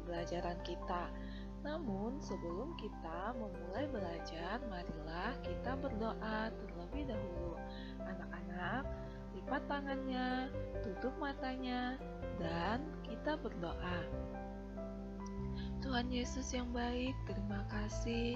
pembelajaran kita. Namun, sebelum kita memulai belajar, marilah kita berdoa terlebih dahulu. Anak-anak, lipat tangannya, tutup matanya, dan kita berdoa. Tuhan Yesus yang baik, terima kasih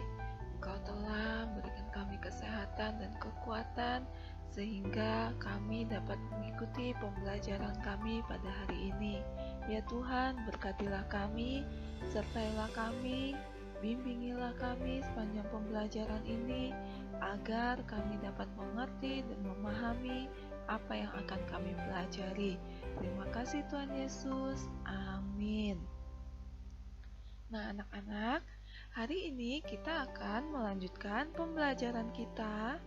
Engkau telah berikan kami kesehatan dan kekuatan sehingga kami dapat mengikuti pembelajaran kami pada hari ini. Ya Tuhan, berkatilah kami, sertailah kami, bimbingilah kami sepanjang pembelajaran ini agar kami dapat mengerti dan memahami apa yang akan kami pelajari. Terima kasih Tuhan Yesus. Amin. Nah, anak-anak, hari ini kita akan melanjutkan pembelajaran kita.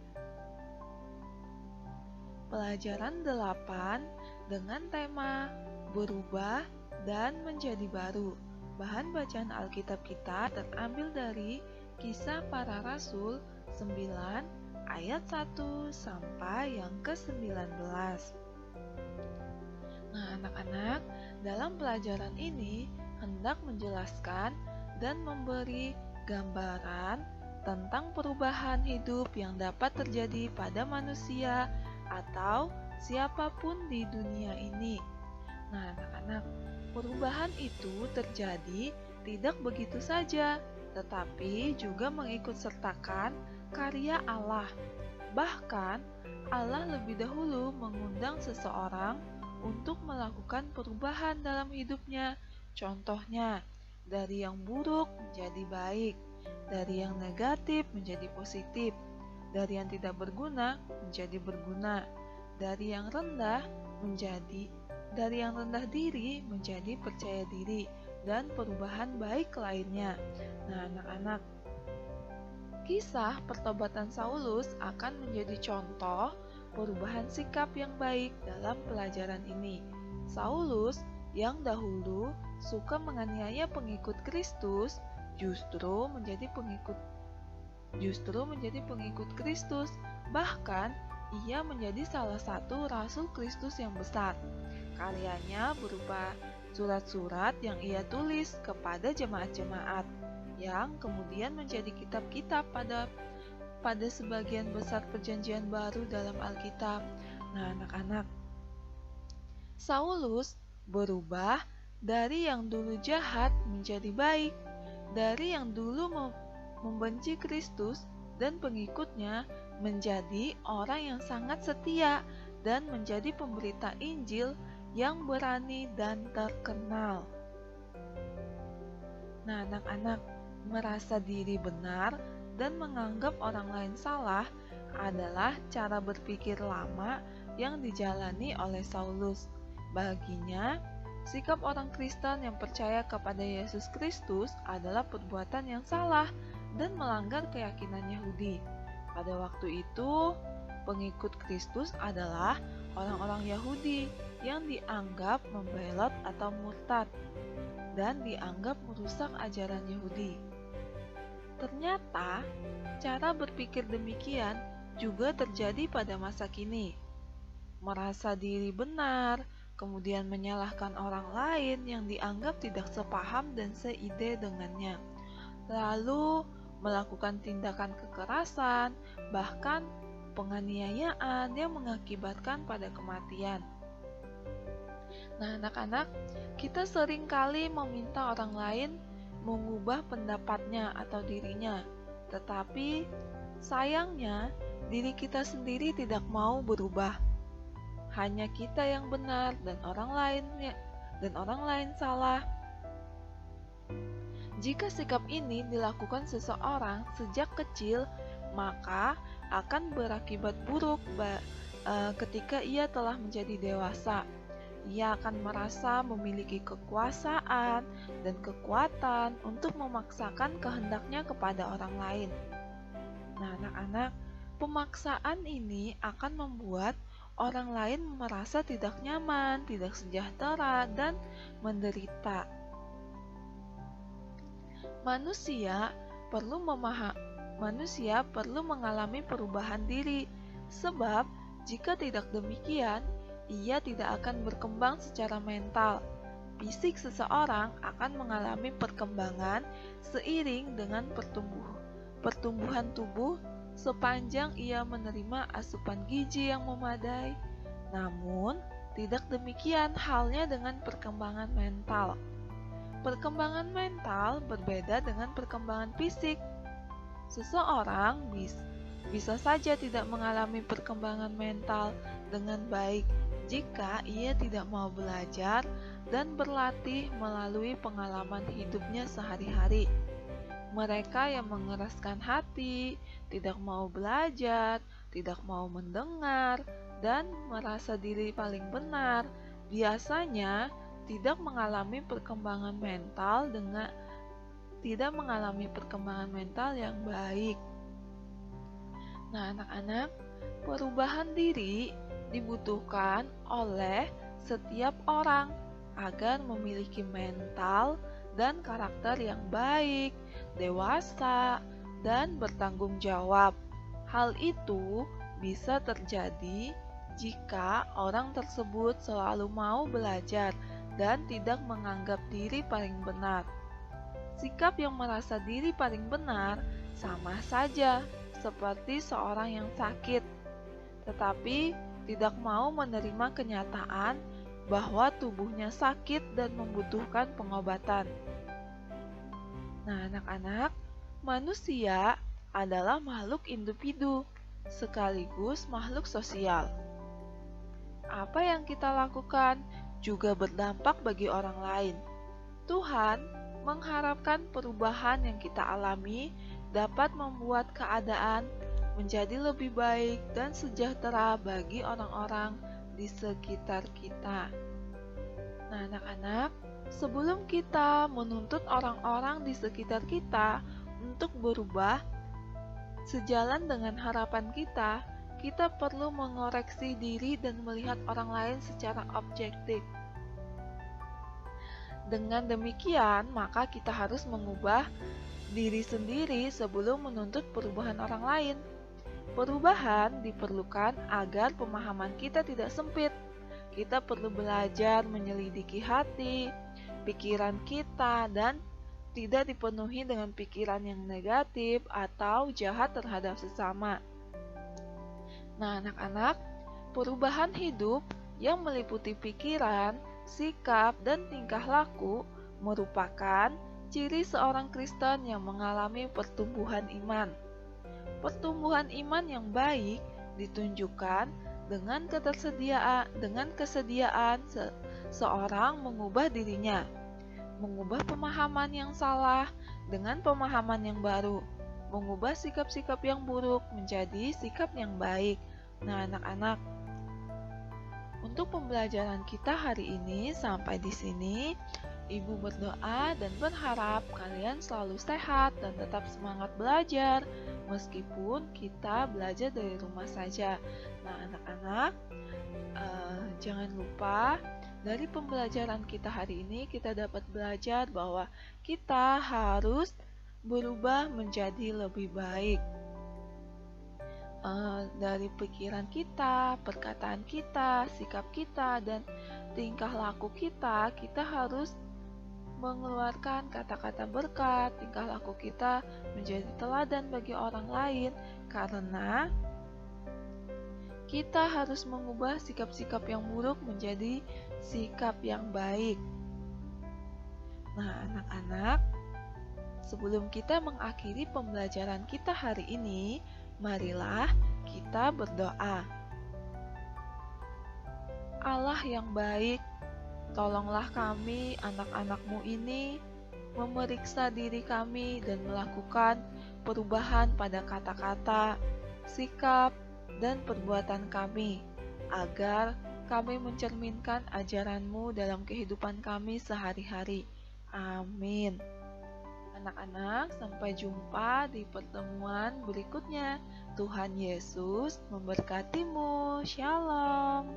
Pelajaran 8 dengan tema berubah dan menjadi baru. Bahan bacaan Alkitab kita terambil dari Kisah Para Rasul 9 ayat 1 sampai yang ke-19. Nah, anak-anak, dalam pelajaran ini hendak menjelaskan dan memberi gambaran tentang perubahan hidup yang dapat terjadi pada manusia atau siapapun di dunia ini. Nah, anak-anak, perubahan itu terjadi tidak begitu saja, tetapi juga mengikut sertakan karya Allah. Bahkan, Allah lebih dahulu mengundang seseorang untuk melakukan perubahan dalam hidupnya. Contohnya, dari yang buruk menjadi baik, dari yang negatif menjadi positif, dari yang tidak berguna menjadi berguna, dari yang rendah diri menjadi percaya diri, dan perubahan baik lainnya. Nah, anak-anak, kisah pertobatan Saulus akan menjadi contoh perubahan sikap yang baik dalam pelajaran ini. Saulus yang dahulu suka menganiaya pengikut Kristus justru menjadi pengikut Kristus. Bahkan ia menjadi salah satu rasul Kristus yang besar. Karyanya berupa surat-surat yang ia tulis kepada jemaat-jemaat yang kemudian menjadi kitab-kitab pada sebagian besar perjanjian baru dalam Alkitab. Nah, anak-anak, Saulus berubah dari yang dulu jahat menjadi baik, dari yang dulu membenci Kristus dan pengikutnya menjadi orang yang sangat setia dan menjadi pemberita Injil yang berani dan terkenal. Nah, anak-anak, merasa diri benar dan menganggap orang lain salah adalah cara berpikir lama yang dijalani oleh Saulus. Baginya, sikap orang Kristen yang percaya kepada Yesus Kristus adalah perbuatan yang salah dan melanggar keyakinan Yahudi. Pada waktu itu, pengikut Kristus adalah orang-orang Yahudi yang dianggap membelot atau murtad dan dianggap merusak ajaran Yahudi. Ternyata, cara berpikir demikian juga terjadi pada masa kini. Merasa diri benar, kemudian menyalahkan orang lain yang dianggap tidak sepaham dan seide dengannya, lalu melakukan tindakan kekerasan, bahkan penganiayaan yang mengakibatkan pada kematian. Nah, anak-anak, kita sering kali meminta orang lain mengubah pendapatnya atau dirinya, tetapi sayangnya diri kita sendiri tidak mau berubah. Hanya kita yang benar dan orang lain salah. Jika sikap ini dilakukan seseorang sejak kecil, maka akan berakibat buruk ketika ia telah menjadi dewasa. Ia akan merasa memiliki kekuasaan dan kekuatan untuk memaksakan kehendaknya kepada orang lain. Nah, anak-anak, pemaksaan ini akan membuat orang lain merasa tidak nyaman, tidak sejahtera, dan menderita. Manusia perlu mengalami perubahan diri, sebab jika tidak demikian, ia tidak akan berkembang secara mental. fisik seseorang akan mengalami perkembangan seiring dengan pertumbuhan tubuh sepanjang ia menerima asupan gizi yang memadai. Namun, tidak demikian halnya dengan perkembangan mental. Perkembangan mental berbeda dengan perkembangan fisik. Seseorang bisa saja tidak mengalami perkembangan mental dengan baik jika ia tidak mau belajar dan berlatih melalui pengalaman hidupnya sehari-hari. Mereka yang mengeraskan hati, tidak mau belajar, tidak mau mendengar, dan merasa diri paling benar, biasanya tidak mengalami perkembangan mental yang baik. Nah, anak-anak, perubahan diri dibutuhkan oleh setiap orang agar memiliki mental dan karakter yang baik, dewasa, dan bertanggung jawab. Hal itu bisa terjadi jika orang tersebut selalu mau belajar dan tidak menganggap diri paling benar. Sikap yang merasa diri paling benar sama saja seperti seorang yang sakit, tetapi tidak mau menerima kenyataan bahwa tubuhnya sakit dan membutuhkan pengobatan. Nah, anak-anak, manusia adalah makhluk individu sekaligus makhluk sosial. Apa yang kita lakukan juga berdampak bagi orang lain. Tuhan mengharapkan perubahan yang kita alami dapat membuat keadaan menjadi lebih baik dan sejahtera bagi orang-orang di sekitar kita. Nah, anak-anak, sebelum kita menuntut orang-orang di sekitar kita untuk berubah sejalan dengan harapan kita, kita perlu mengoreksi diri dan melihat orang lain secara objektif. Dengan demikian, maka kita harus mengubah diri sendiri sebelum menuntut perubahan orang lain. Perubahan diperlukan agar pemahaman kita tidak sempit. Kita perlu belajar menyelidiki hati, pikiran kita, dan tidak dipenuhi dengan pikiran yang negatif atau jahat terhadap sesama. Nah, anak-anak, perubahan hidup yang meliputi pikiran, sikap, dan tingkah laku merupakan ciri seorang Kristen yang mengalami pertumbuhan iman. Pertumbuhan iman yang baik ditunjukkan dengan kesediaan seorang mengubah dirinya, mengubah pemahaman yang salah dengan pemahaman yang baru, mengubah sikap-sikap yang buruk menjadi sikap yang baik. Nah, anak-anak, untuk pembelajaran kita hari ini sampai di sini. Ibu berdoa dan berharap kalian selalu sehat dan tetap semangat belajar meskipun kita belajar dari rumah saja. Nah, anak-anak, jangan lupa dari pembelajaran kita hari ini kita dapat belajar bahwa kita harus berubah menjadi lebih baik. Dari pikiran kita, perkataan kita, sikap kita, dan tingkah laku kita, kita harus mengeluarkan kata-kata berkat. Tingkah laku kita menjadi teladan bagi orang lain karena kita harus mengubah sikap-sikap yang buruk menjadi sikap yang baik. Nah, anak-anak, sebelum kita mengakhiri pembelajaran kita hari ini, marilah kita berdoa. Allah yang baik, tolonglah kami, anak-anak-Mu ini, memeriksa diri kami dan melakukan perubahan pada kata-kata, sikap, dan perbuatan kami, agar kami mencerminkan ajaran-Mu dalam kehidupan kami sehari-hari. Amin. Anak-anak, sampai jumpa di pertemuan berikutnya. Tuhan Yesus memberkatimu. Shalom.